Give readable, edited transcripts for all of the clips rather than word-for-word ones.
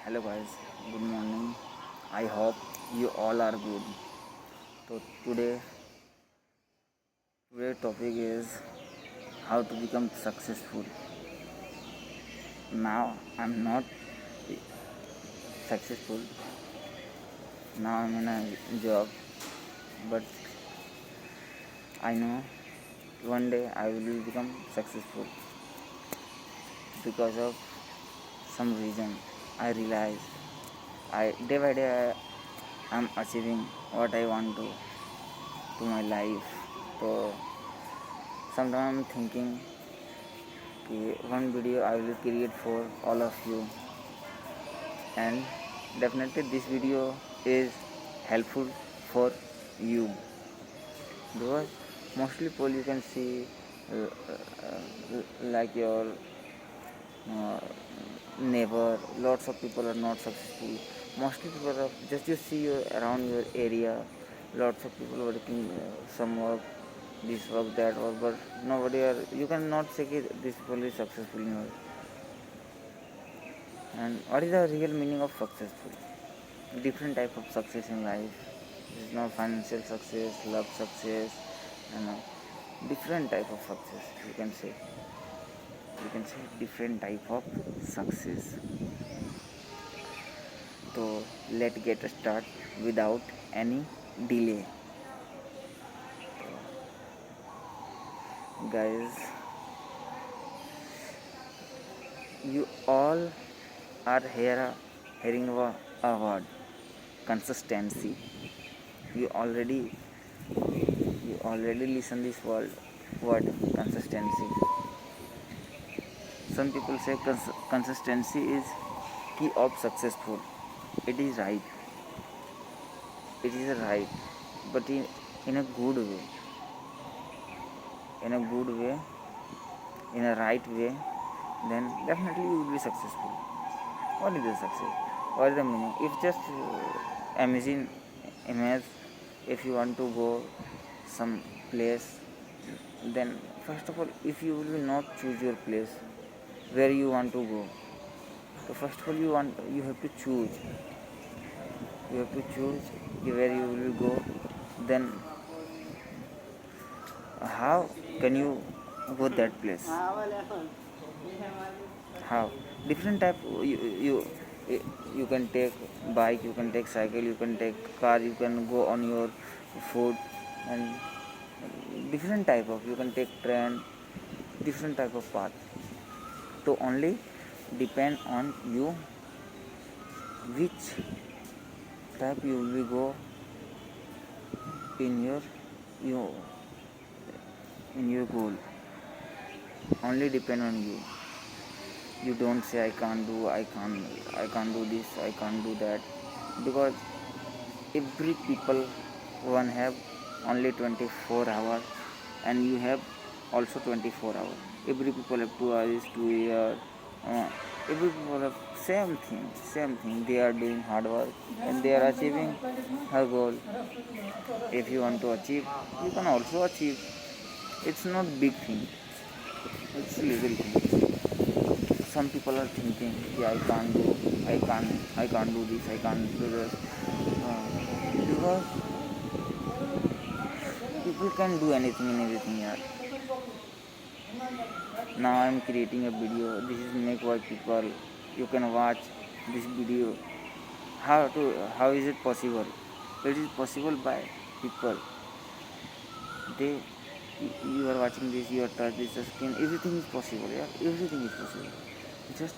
Hello guys, good morning. I hope you all are good. So today topic is how to become successful. Now I'm not successful. Now I'm in a job, but I know one day I will become successful because of some reason. I realize I day by day I'm achieving what I want to my life. So sometimes I'm thinking one video I will create for all of you, and definitely this video is helpful for you because mostly people you can see like your uh, neighbor, lots of people are not successful. Mostly people are just you see around your area, lots of people working some work, this work, that work, but nobody are, you cannot say that this people is successful in your. And what is the real meaning of successful? Different type of success in life. There is no financial success, love success, and different type of success. You can say different type of success. So let's get start without any delay. Guys, you all are hearing a word, consistency. You already you already listen this word consistency. Some people say consistency is key of successful. It is right. It is right, but in a good way, in a good way, in a right way, then definitely you will be successful. What is the success? What is the meaning? If just imagine if you want to go some place, then first of all, if you will not choose your place where you want to go, so first of all you have to choose. You have to choose where you will go. Then how can you go that place? How? Different type. You can take bike, you can take cycle, you can take car, you can go on your foot, and different type of, you can take train, different type of path. So only depend on you which type you will go in you in your goal. Only depend on you. You don't say I can't do this, I can't do that, because every people one have only 24 hours, and you have also 24 hours. Every people have 2 hours, 2 years. uh, every people have same thing. They are doing hard work and they are achieving her goal. If you want to achieve, you can also achieve. It's not big thing, it's little thing. Some people are thinking, yeah, I can't do this, I can't do this, because people can do anything and everything, yeah. Now I'm creating a video. This is make by people. You can watch this video. How is it possible? It is possible by people. They you are watching this, you are touch this skin, everything is possible, yeah. Everything is possible. Just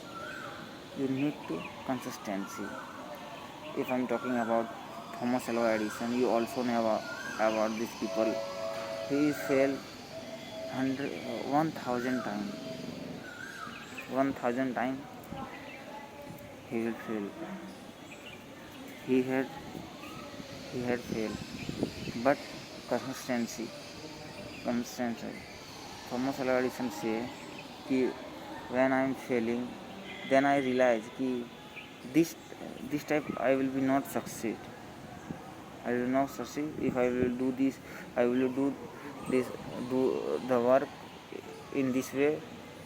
you need to consistency. If I'm talking about Thomas Alva Edison, you also know about these people. He is failed 1,000 times. 1,000 times he will fail. He had he had failed, but consistency, consistency. Thomas Alva Edison say कि when I am failing, then I realize कि this this type I will be not succeed. I will not succeed if I will do this. I will do this, do the work in this way,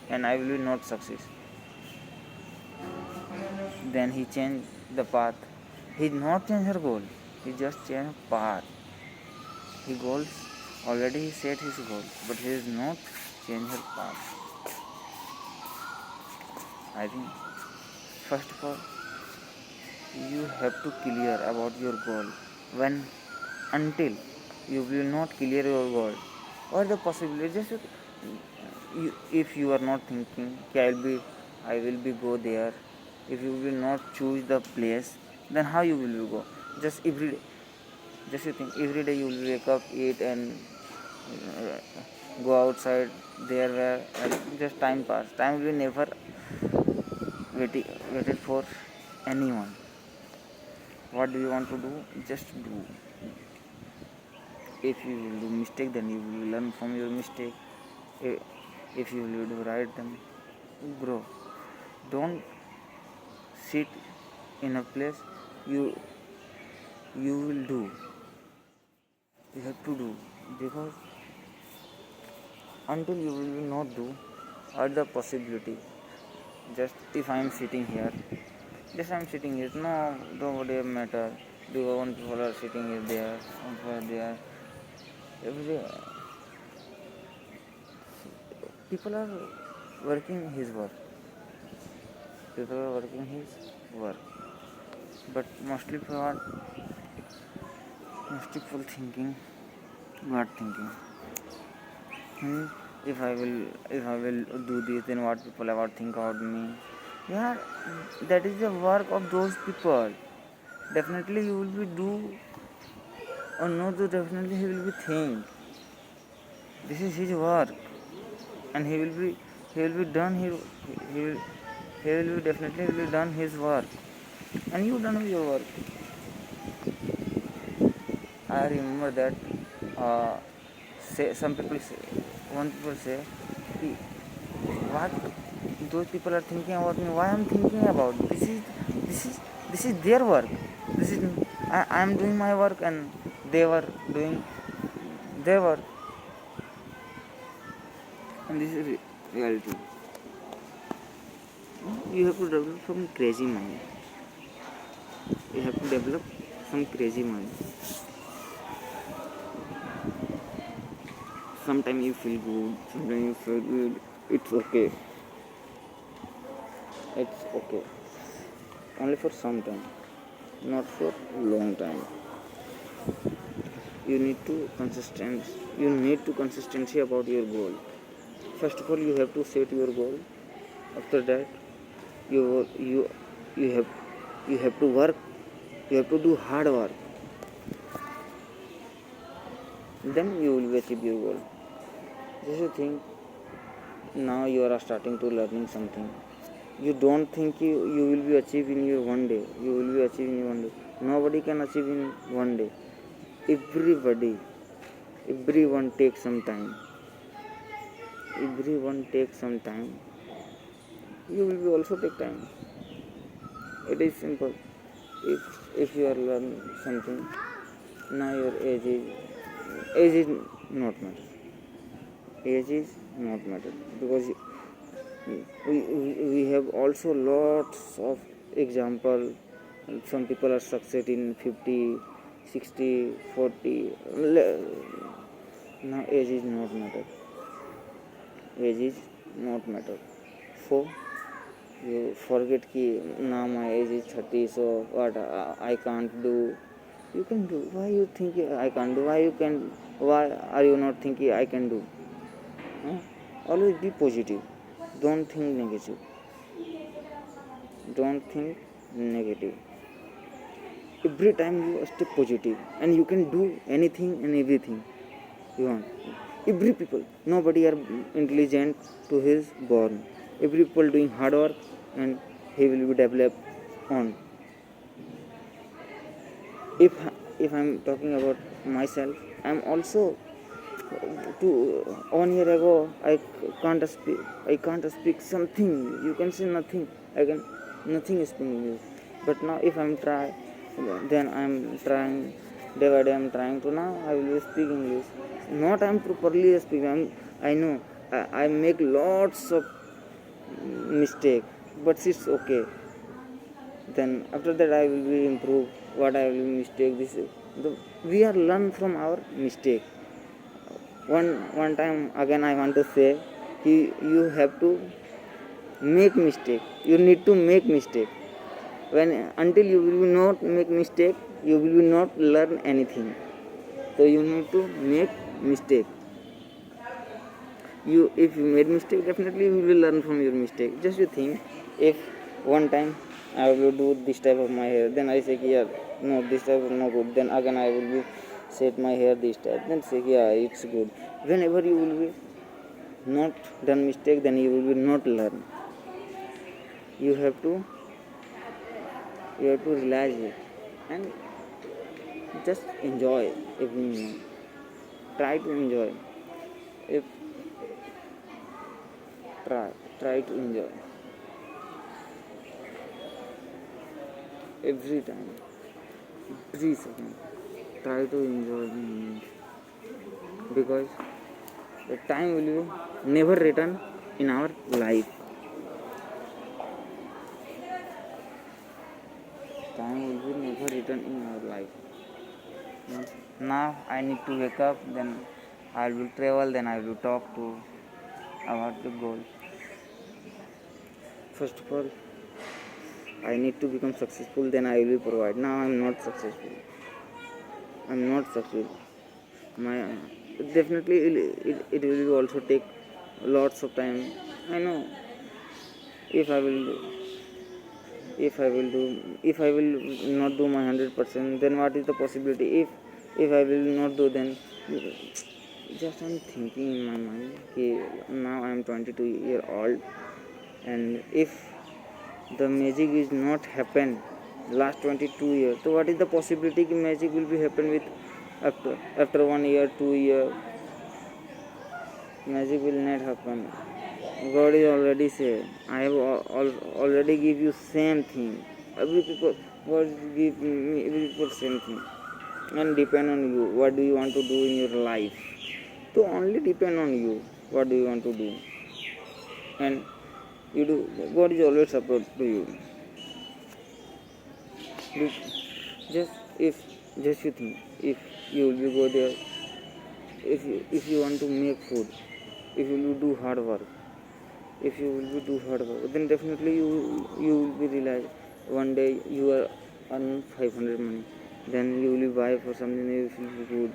and I will not succeed. then he changed the path. He did not change her goal, he just changed path. He goals already he set his goal, but he has not changed her path. I think first of all you have to clear about your goal. When until you will not clear your goal, or the possibility just if you are not thinking I will be go there, if you will not choose the place, then how you will go? Just every day, just you think every day you will wake up, eat and go outside there where just time pass. Time will never waited for anyone. What do you want to do? Just do. If you will do mistake, then you will learn from your mistake. If you will do right, then grow. Don't sit in a place you will do. You have to do, because until you will not do, or the possibility. Just if I am sitting here, just I am sitting here. No, nobody matter. The one people are sitting here there, one people are there. Every people are working his work. People are working his work. But mostly people thinking, what thinking? If I will do this, then what people about think about me? Yeah, that is the work of those people. Definitely you will be do or not do. Definitely he will be think. This is his work, and he will be done. He will be definitely will be done his work, and you done your work. I remember that some people say, one people say, what those people are thinking about me, why I'm thinking about this is their work. This is I am doing my work and they were doing their work, and this is reality. You have to develop some crazy mind. You have to develop some crazy mind. Sometimes you feel good, sometimes you feel good. It's okay. It's okay. Only for some time, not for long time. You need to consistency about your goal. First of all, you have to set your goal. After that, you have to work. You have to do hard work. Then you will achieve your goal. Just you think now you are starting to learning something. You don't think you will be achieving your one day. You will be achieving one day. Nobody can achieve in one day. Everyone takes some time. You will be also take time. It is simple. If you are learning something, now your age is not matter. Age is not matter, because we have also lots of example. Some people are succeeding in 50, 60, 40. Now age is not matter. So you forget ki now my age is 30, so what I can't do. You can do. Why you think I can't do? Why are you not thinking I can do? Always be positive. Don't think negative. Every time you stay positive, and you can do anything and everything you want. Every people, nobody are intelligent to his born. Every people doing hard work, and he will be developed on. If I'm talking about myself, I'm also to 1 year ago I can't speak something. You can say nothing. Nothing is speaking. But now if I'm try, then I'm trying day by day. I'm trying to now I will speak English. Not I'm properly speaking. I know I make lots of mistake, but it's okay. then after that I will be improve what I will mistake. We are learn from our mistake. One time again I want to say, you have to make mistake. You need to make mistake. Until you will not make mistake, you will not learn anything. So you need to make mistake. If you made mistake, definitely you will learn from your mistake. Just you think, if one time I will do this type of my hair, then I say, yeah, no, this type is no good. Then again I will be set my hair this type. Then say, yeah, it's good. Whenever you will be not done mistake, then you will be not learn. You have to realize it and just enjoy every moment. Try to enjoy. If try to enjoy every time, every second. Try to enjoy the moment, because the time will be never return in our life. Time will be never return in our life. Now I need to wake up, then I will travel, then I will talk to about the goal. First of all, I need to become successful, then I will provide. Now I am not successful. Definitely it will also take lots of time. I know. If I will not do my 100%, then what is the possibility? If I will not do, then just I'm thinking in my mind, okay, now I am 22-year old, and if the magic is not happened last 22 years, so what is the possibility that magic will be happen with after 1 year, 2 year? Magic will not happen. God is already said, I have already give you same thing. Every people, God give me every people same thing, and depend on you. What do you want to do in your life? So only depend on you. What do you want to do? And you do. God is always support to you. Just you think, if you will be go there, if you want to make food, if you will do hard work, then definitely you will be realize one day you are earn 500 money, then you will buy for something, you feel good.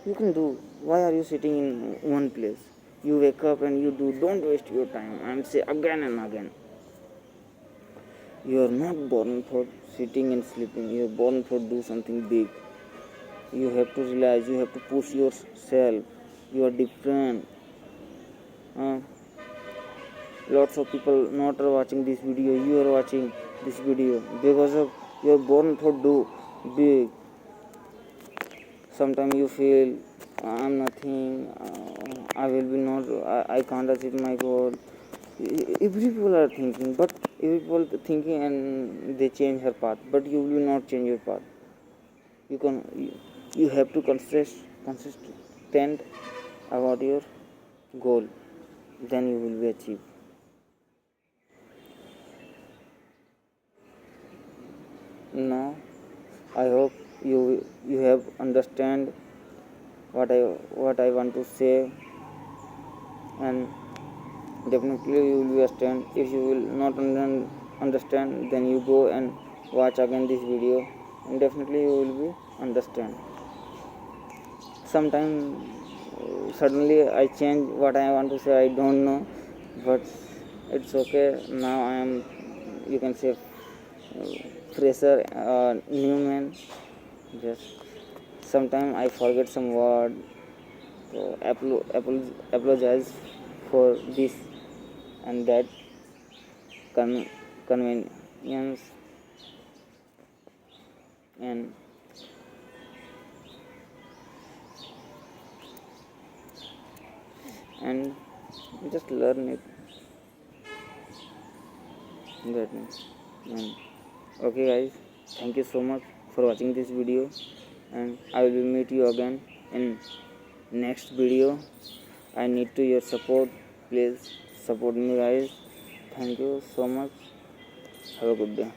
You can do. Why are you sitting in one place? You wake up and you do. Don't waste your time. I say again and again. You are not born for sitting and sleeping. You are born for do something big. You have to realize. You have to push yourself. You are different. Lots of people not are watching this video. You are watching this video because of you are born for do big. Sometimes you feel I'm nothing. I will be not. I can't achieve my goal. Every people are thinking, but every people thinking and they change her path. But you will not change your path. You have to consistent about your goal. Then you will be achieved. Now, I hope you have understand what I want to say, and definitely you will understand. If you will not understand, then you go and watch again this video, and definitely you will be understand. Sometimes suddenly I change what I want to say. I don't know, but it's okay. Now I am, you can say, fresher, new man. Just sometimes I forget some word. So apologize for this and that convenience, and just learn it. Get me. And okay guys, thank you so much for watching this video, and I will meet you again in next video. I need your support. Please support me guys. Thank you so much. Have a good day.